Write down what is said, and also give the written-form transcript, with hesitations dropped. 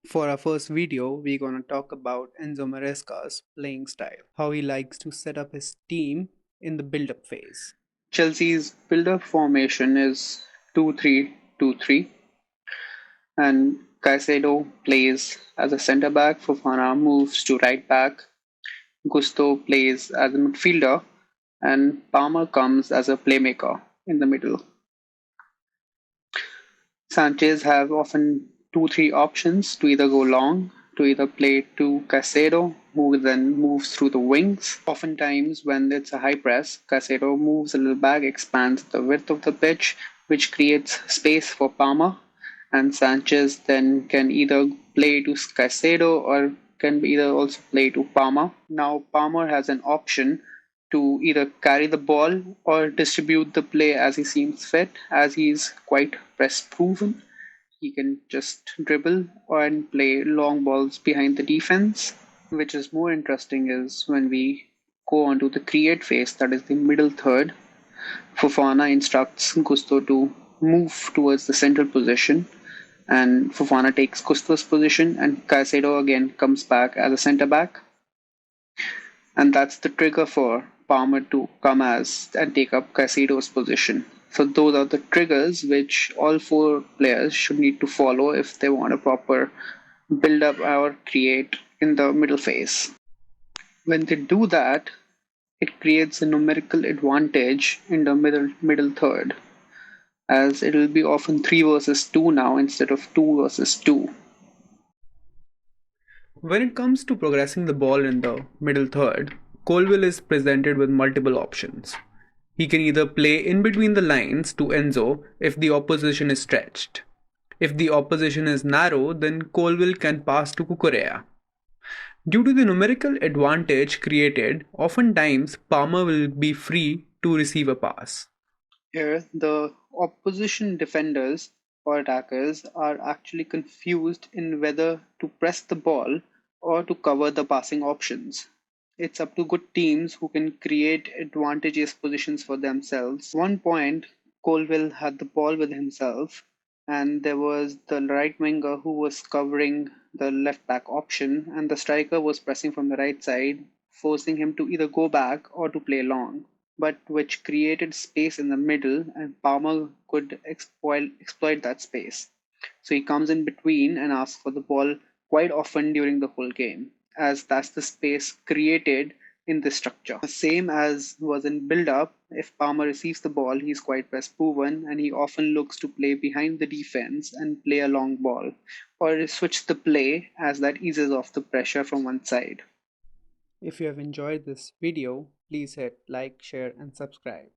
For our first video, we're gonna talk about Enzo Maresca's playing style, how he likes to set up his team in the build-up phase. Chelsea's build-up formation is 2-3-2-3, and Caicedo plays as a centre back. Fofana moves to right back. Gusto plays as a midfielder, and Palmer comes as a playmaker in the middle. Sanchez have often 2-3 options to either go long, to either play to Caicedo, who then moves through the wings. Oftentimes, when it's a high press, Caicedo moves a little back, expands the width of the pitch, which creates space for Palmer. And Sanchez then can either play to Caicedo or can either also play to Palmer. Now, Palmer has an option to either carry the ball or distribute the play as he seems fit, as he's quite press proven. He can just dribble and play long balls behind the defense. Which is more interesting is when we go on to the create phase, that is the middle third. Fofana instructs Gusto to move towards the central position, and Fofana takes Gusto's position, and Caicedo again comes back as a centre back. And that's the trigger for Palmer to come as and take up Caicedo's position. So those are the triggers which all four players should need to follow if they want a proper build up or create in the middle phase. When they do that, it creates a numerical advantage in the middle third, as it will be often 3 versus 2 now instead of 2 versus 2. When it comes to progressing the ball in the middle third, Colville is presented with multiple options. He can either play in between the lines to Enzo if the opposition is stretched. If the opposition is narrow, then Colville can pass to Cucurella. Due to the numerical advantage created, oftentimes Palmer will be free to receive a pass. Here, the opposition defenders or attackers are actually confused in whether to press the ball or to cover the passing options. It's up to good teams who can create advantageous positions for themselves. One point, Colville had the ball with himself, and there was the right winger who was covering the left back option, and the striker was pressing from the right side, forcing him to either go back or to play long, but which created space in the middle, and Palmer could exploit that space. So he comes in between and asks for the ball quite often during the whole game, as that's the space created in the structure. The same as was in build up, if Palmer receives the ball, he's quite press proven and he often looks to play behind the defense and play a long ball, or switch the play as that eases off the pressure from one side. If you have enjoyed this video, please hit like, share and subscribe.